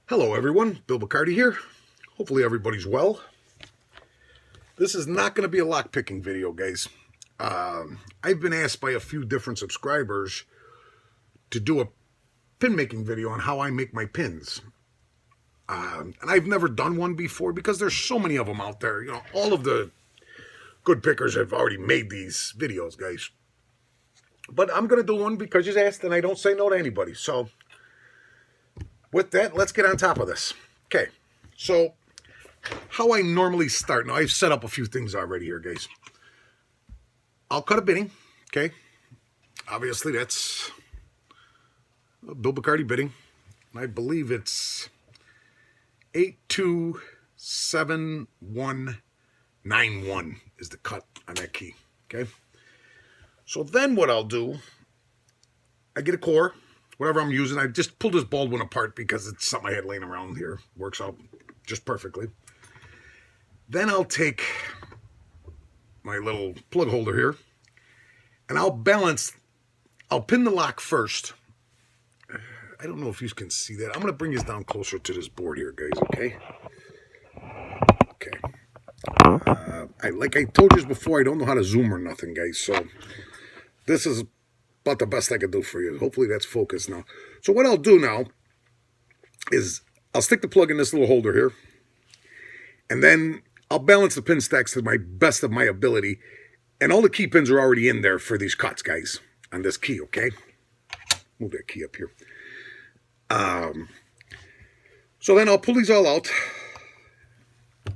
Hello everyone, Bill Bacardi here. Hopefully everybody's well. This is not going to be a lock picking video, guys. I've been asked by a few different subscribers to do a pin making video on how I make my pins. And I've never done one before because there's so many of them out there. You know, all of the good pickers have already made these videos, guys. But I'm going to do one because you asked and I don't say no to anybody. So with that, let's get on top of this. Okay, so how I normally start. Now, I've set up a few things already here, guys. I'll cut a bitting, okay? Obviously, that's Bill Bacardi bitting. I believe it's 827191 is the cut on that key, okay? So then what I'll do, I get a core, whatever I'm using. I just pulled this Baldwin apart because it's something I had laying around here. Works out just perfectly. Then I'll take my little plug holder here and I'll pin the lock first. I don't know if you can see that. I'm going to bring this down closer to this board here, guys, okay? Okay. Like I told you before, I don't know how to zoom or nothing, guys, so this is about the best I could do for you. Hopefully that's focused now. So what I'll do now is I'll stick the plug in this little holder here, and then I'll balance the pin stacks to my best of my ability, and all the key pins are already in there for these cuts, guys, on this key, okay? Move that key up here. So then I'll pull these all out.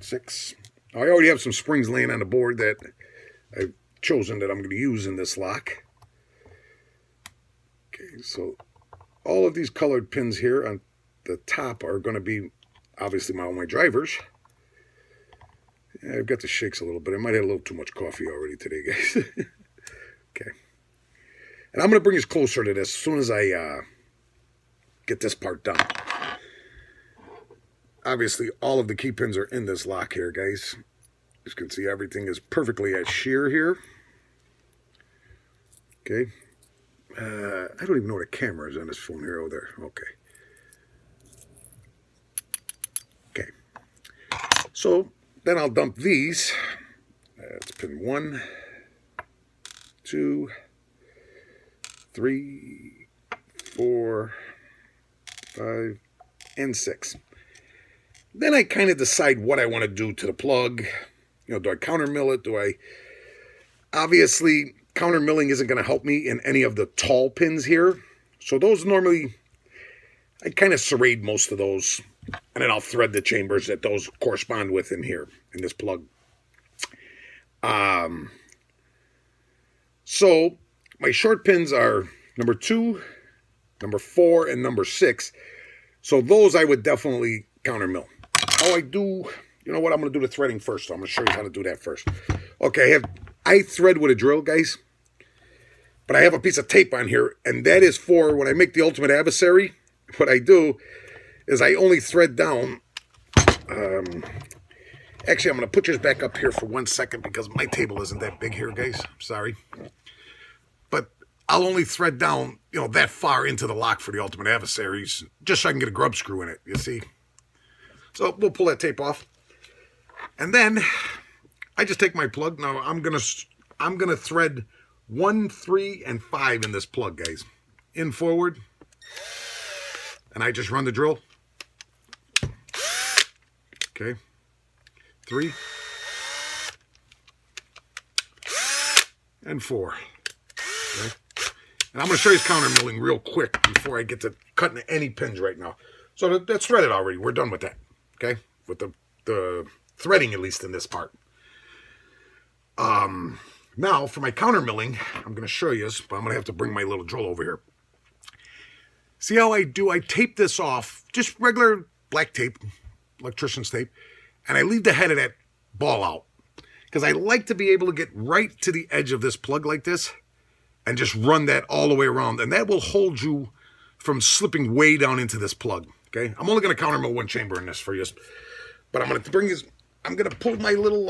6. I already have some springs laying on the board that I've chosen that I'm going to use in this lock. Okay, so all of these colored pins here on the top are going to be obviously all my drivers. Yeah, I've got the shakes a little bit. I might have a little too much coffee already today, guys. Okay. And I'm going to bring us closer to this as soon as I get this part done. Obviously, all of the key pins are in this lock here, guys. As you can see, everything is perfectly at shear here. Okay. I don't even know what a camera is on this phone here. Oh, there. Okay. Okay. So then I'll dump these. That's pin 1, 2, 3, 4, 5, and 6. Then I kind of decide what I want to do to the plug. You know, do I counter mill it? Obviously, counter milling isn't going to help me in any of the tall pins here. So those normally, I kind of serrate most of those. And then I'll thread the chambers that those correspond with in here, in this plug. So my short pins are number 2, number 4, and number 6. So those I would definitely counter mill. How I do, you know what, I'm going to do the threading first. So I'm going to show you how to do that first. Okay, I thread with a drill, guys. But I have a piece of tape on here, and that is for when I make the Ultimate Adversary. What I do is I only thread down. Actually, I'm going to put yours back up here for 1 second because my table isn't that big here, guys. Sorry. But I'll only thread down, you know, that far into the lock for the Ultimate Adversaries, just so I can get a grub screw in it, you see. So we'll pull that tape off. And then I just take my plug. Now I'm gonna thread 1, 3, and 5 in this plug, guys. In forward. And I just run the drill. Okay. 3. And 4. Okay. And I'm going to show you counter milling real quick before I get to cutting any pins right now. So that's threaded already. We're done with that. Okay. With the threading, at least in this part. Now, for my counter milling, I'm going to show you, but I'm going to have to bring my little drill over here. See how I do? I tape this off, just regular black tape, electrician's tape, and I leave the head of that ball out. Because I like to be able to get right to the edge of this plug like this and just run that all the way around. And that will hold you from slipping way down into this plug. Okay, I'm only going to counter mill 1 chamber in this for you. But I'm going to pull my little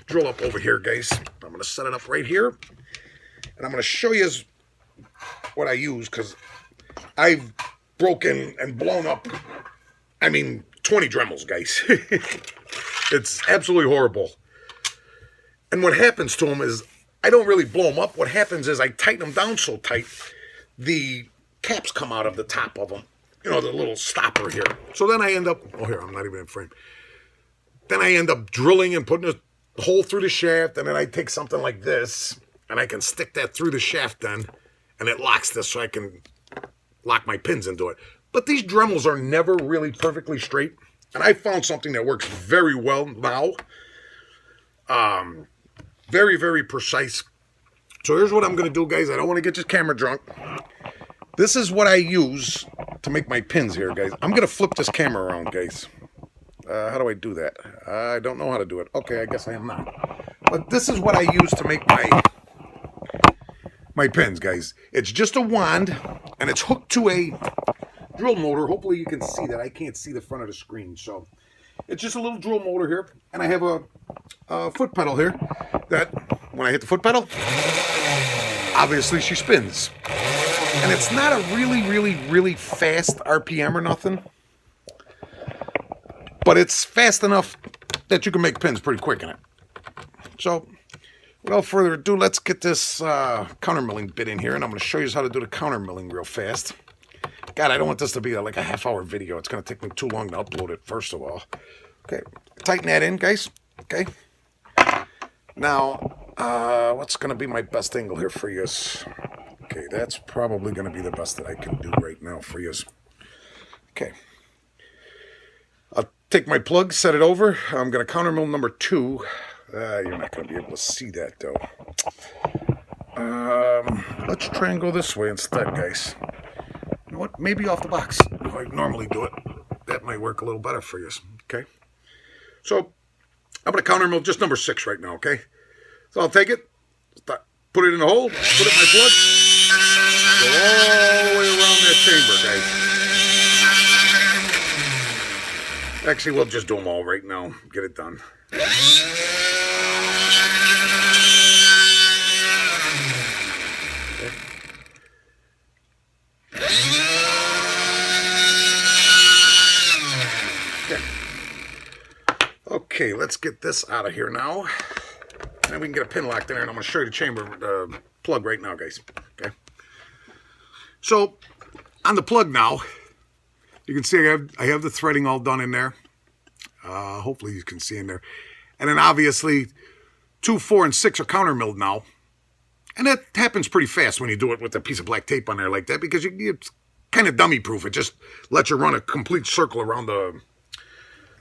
drill up over here, guys. I'm going to set it up right here. And I'm going to show you what I use, because I've broken and blown up I mean, 20 Dremels, guys. It's absolutely horrible. And what happens to them is I don't really blow them up. What happens is I tighten them down so tight, the caps come out of the top of them. You know, the little stopper here. So then I end up, oh, here, I'm not even in frame. Then I end up drilling and putting a hole through the shaft, and then I take something like this, and I can stick that through the shaft then, and it locks this so I can lock my pins into it. But these Dremels are never really perfectly straight, and I found something that works very well now. Very, very precise. So here's what I'm going to do, guys. I don't want to get this camera drunk. This is what I use to make my pins here, guys. I'm going to flip this camera around, guys. How do I do that? I don't know how to do it. Okay, I guess I am not. But this is what I use to make my pins, guys. It's just a wand, and it's hooked to a drill motor. Hopefully you can see that. I can't see the front of the screen. So it's just a little drill motor here, and I have a foot pedal here that when I hit the foot pedal, obviously she spins. And it's not a really, really, really fast RPM or nothing. But it's fast enough that you can make pins pretty quick in it. So, without further ado, let's get this countermilling bit in here. And I'm going to show you how to do the countermilling real fast. God, I don't want this to be like a half-hour video. It's going to take me too long to upload it, first of all. Okay, tighten that in, guys. Okay. Now, what's going to be my best angle here for you? Okay, that's probably going to be the best that I can do right now for you. Okay. I'll take my plug, set it over. I'm going to countermill number 2. You're not going to be able to see that, though. Let's try and go this way instead, guys. You know what? Maybe off the box. How I normally do it. That might work a little better for you. Okay? So, I'm going to countermill just number 6 right now, okay? So I'll take it, put it in the hole, put it in my plug, go all the way around that chamber, guys. Actually, we'll just do them all right now. Get it done. Okay. Okay, let's get this out of here now. And then we can get a pin locked in there, and I'm going to show you the chamber plug right now, guys. Okay. So, on the plug now, you can see I have the threading all done in there. Hopefully you can see in there. And then obviously 2, 4, and 6 are countermilled now. And that happens pretty fast when you do it with a piece of black tape on there like that, because it's kind of dummy proof. It just lets you run a complete circle around the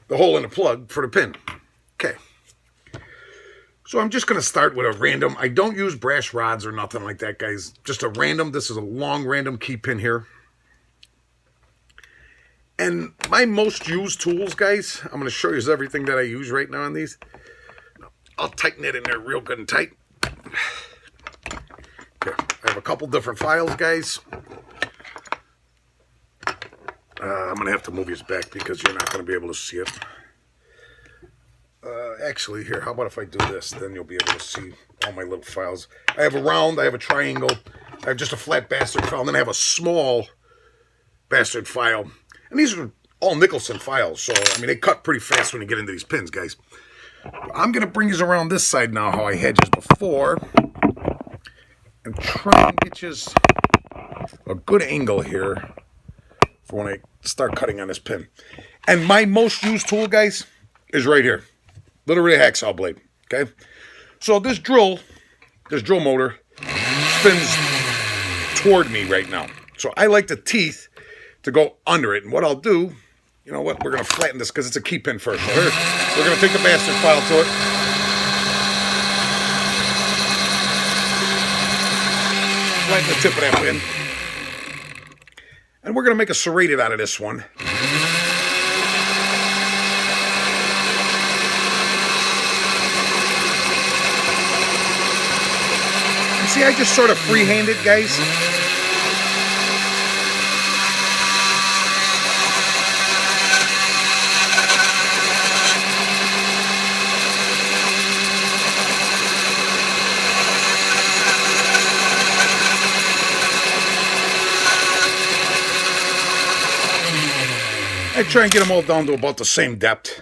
hole in the plug for the pin. Okay. So I'm just going to start with a random. I don't use brass rods or nothing like that, guys. Just a random. This is a long random key pin here. And my most used tools, guys, I'm going to show you everything that I use right now on these. I'll tighten it in there real good and tight. Okay, I have a couple different files, guys. I'm going to have to move yours back because you're not going to be able to see it. Actually, here, how about if I do this? Then you'll be able to see all my little files. I have a round, I have a triangle, I have just a flat bastard file, and then I have a small bastard file. And these are all Nicholson files, so, I mean, they cut pretty fast when you get into these pins, guys. I'm going to bring you around this side now, how I had you before, and try and get you a good angle here for when I start cutting on this pin. And my most used tool, guys, is right here. Literally a hacksaw blade, okay? So this drill motor spins toward me right now. So I like the teeth to go under it. And what I'll do, you know what, we're going to flatten this because it's a key pin first. So here, we're going to take the bastard file to it. Flatten the tip of that pin. And we're going to make a serrated out of this one. And see, I just sort of freehand it, guys. I try and get them all down to about the same depth.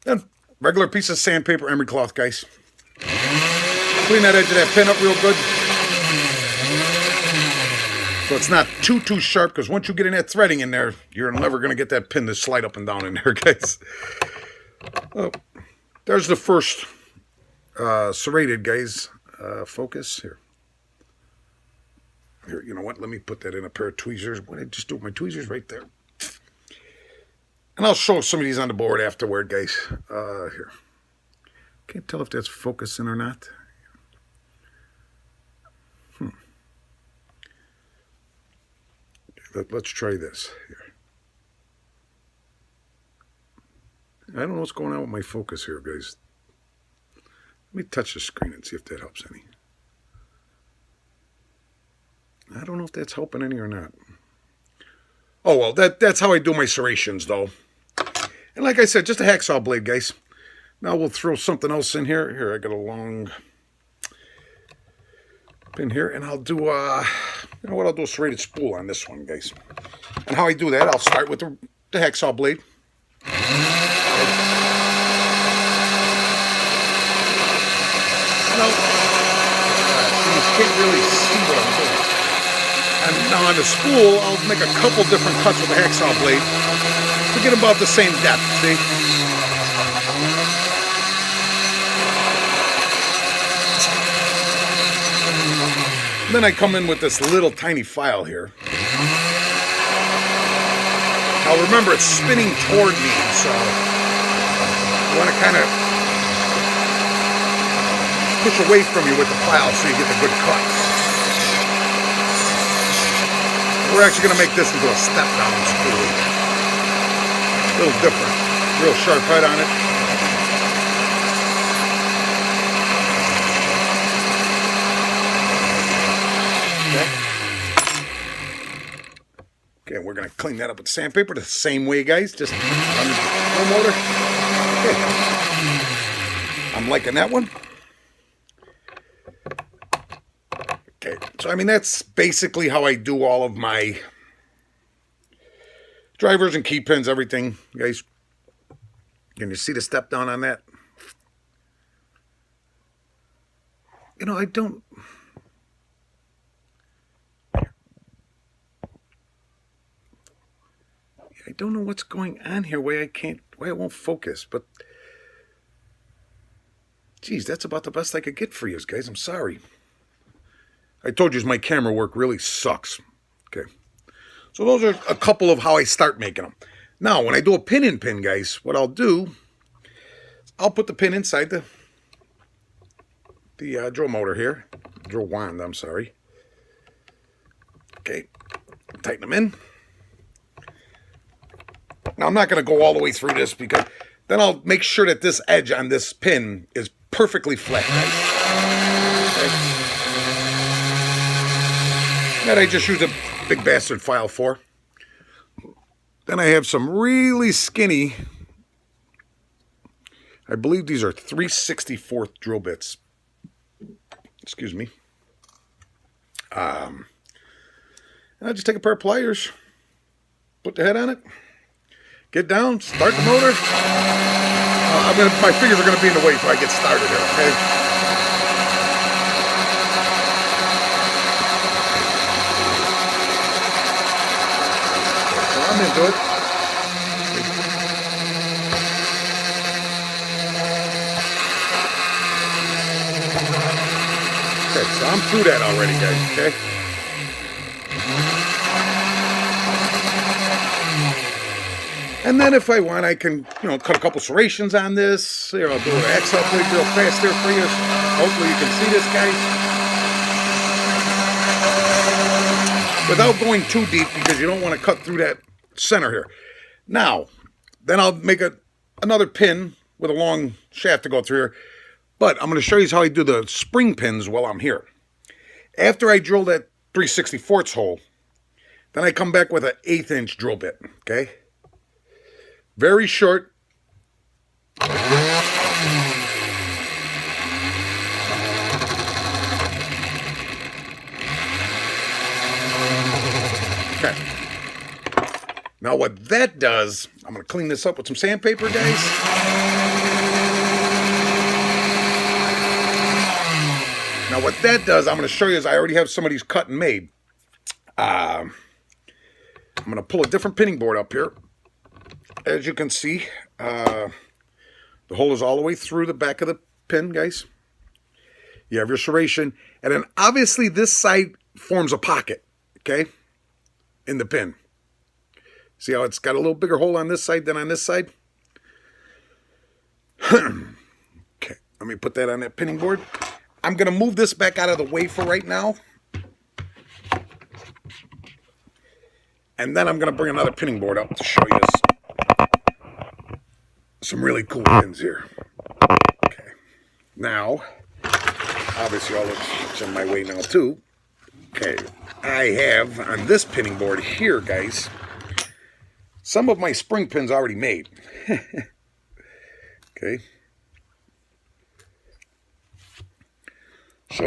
Then regular piece of sandpaper, emery cloth, guys. Clean that edge of that pin up real good. So it's not too sharp, because once you get in that threading in there, you're never going to get that pin to slide up and down in there, guys. Oh, there's the first serrated, guys. Focus here. Here, you know what? Let me put that in a pair of tweezers. What did I just do with my tweezers? Right there. And I'll show some of these on the board afterward, guys. Here. Can't tell if that's focusing or not. Let's try this here. I don't know what's going on with my focus here, guys. Let me touch the screen and see if that helps any. I don't know if that's helping any or not. Oh, well, that's how I do my serrations, though. And like I said, just a hacksaw blade, guys. Now we'll throw something else in here. Here, I got a long pin here, and I'll do, you know what, I'll do a serrated spool on this one, guys. And how I do that, I'll start with the hacksaw blade. Now, you can't really see what I'm doing. And now on the spool, I'll make a couple different cuts with the hacksaw blade to get about the same depth, see? Then I come in with this little tiny file here. Now remember, it's spinning toward me, so you want to kind of push away from you with the file so you get the good cut. We're actually going to make this into a step-down spool. A little different. Real sharp head on it. Okay, we're going to clean that up with sandpaper the same way, guys. Just on the flow motor. Okay. I'm liking that one. Okay, so I mean, that's basically how I do all of my drivers and key pins, everything, guys. Can you see the step down on that? You know, I don't know what's going on here, why it won't focus, but geez, that's about the best I could get for you guys. I'm sorry. I told you my camera work really sucks. Okay. So those are a couple of how I start making them. Now, when I do a pin-in-pin, guys, what I'll do, I'll put the pin inside the drill motor here. Drill wand, I'm sorry. Okay. Tighten them in. Now, I'm not going to go all the way through this because then I'll make sure that this edge on this pin is perfectly flat, guys. Okay. That I just use a big bastard file for. Then I have some really skinny, I believe these are 3/64 drill bits. Excuse me. And I just take a pair of pliers, put the head on it. Get down, start the motor. My fingers are going to be in the way before I get started here, okay? So I'm into it. Okay, so I'm through that already, guys, okay? And then if I want, I can, cut a couple serrations on this. Here, I'll do an hacksaw blade real fast there for you. Hopefully you can see this, guys. Without going too deep, because you don't want to cut through that center here. Now, then I'll make another pin with a long shaft to go through here. But I'm going to show you how I do the spring pins while I'm here. After I drill that 3/64 hole, then I come back with an 1/8 inch drill bit, okay? Very short. Okay. Now what that does, I'm going to clean this up with some sandpaper, guys. Now what that does, I'm going to show you, is I already have some of these cut and made. I'm going to pull a different pinning board up here. As you can see, the hole is all the way through the back of the pin, guys. You have your serration, and then obviously this side forms a pocket, okay, in the pin. See how it's got a little bigger hole on this side than on this side? Okay, let me put that on that pinning board. I'm going to move this back out of the way for right now. And then I'm going to bring another pinning board up to show you some really cool pins here. Okay, now, obviously all this is in my way now too. Okay, I have on this pinning board here, guys, some of my spring pins already made. Okay. So,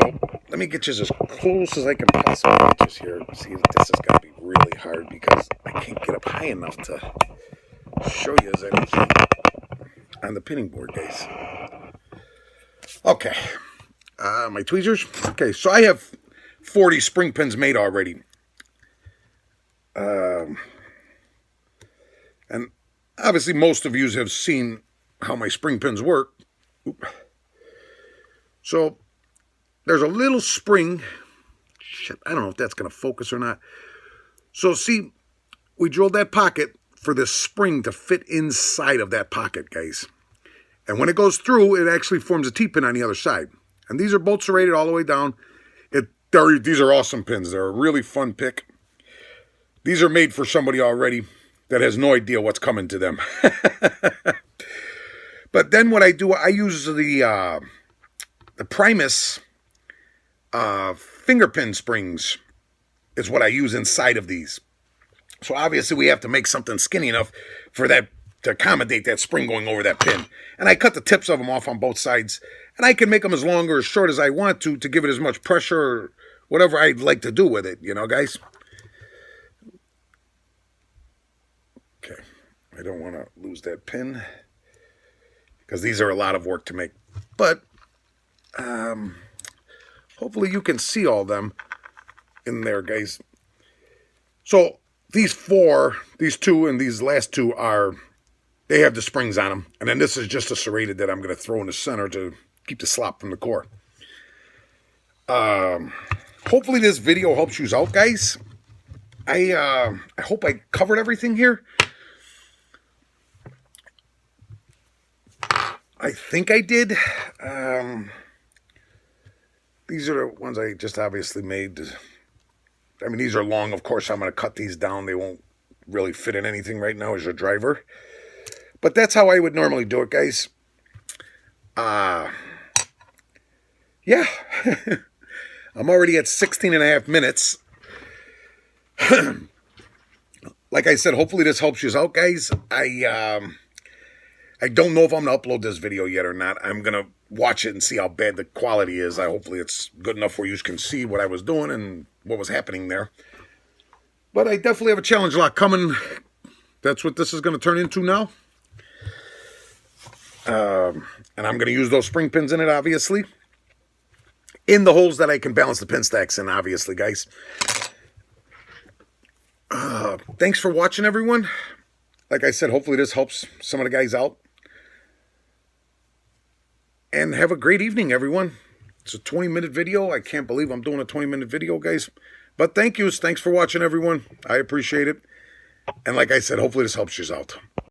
let me get you as close as I can possibly get this here. See, this has got to be really hard because I can't get up high enough to show you anything on the pinning board, guys. Okay. My tweezers. Okay, so I have 40 spring pins made already. And obviously most of you have seen how my spring pins work. Oop. So there's a little spring. Shit, I don't know if that's going to focus or not. So see, we drilled that pocket for this spring to fit inside of that pocket, guys. And when it goes through, it actually forms a T-pin on the other side. And these are bolt serrated all the way down. These are awesome pins. They're a really fun pick. These are made for somebody already that has no idea what's coming to them. But then what I do, I use the Primus finger pin springs is what I use inside of these. So obviously we have to make something skinny enough for that to accommodate that spring going over that pin. And I cut the tips of them off on both sides. And I can make them as long or as short as I want to give it as much pressure or whatever I'd like to do with it, you know, guys. Okay, I don't want to lose that pin because these are a lot of work to make. But hopefully you can see all them in there, guys. So these two, and these last two they have the springs on them. And then this is just a serrated that I'm going to throw in the center to keep the slop from the core. Hopefully this video helps you out, guys. I hope I covered everything here. I think I did. These are the ones I just obviously made. I mean, these are long, of course. I'm going to cut these down. They won't really fit in anything right now as a driver. But that's how I would normally do it, guys. Yeah. I'm already at 16 and a half minutes. Like I said, hopefully this helps you out, guys. I don't know if I'm going to upload this video yet or not. I'm going to watch it and see how bad the quality is. Hopefully it's good enough where you can see what I was doing and what was happening there. But I definitely have a challenge lock coming. That's what this is going to turn into now. And I'm going to use those spring pins in it, obviously. In the holes that I can balance the pin stacks in, obviously, guys. Thanks for watching, everyone. Like I said, hopefully this helps some of the guys out. And have a great evening, everyone. It's a 20-minute video. I can't believe I'm doing a 20-minute video, guys. But thank yous. Thanks for watching, everyone. I appreciate it. And like I said, hopefully this helps you out.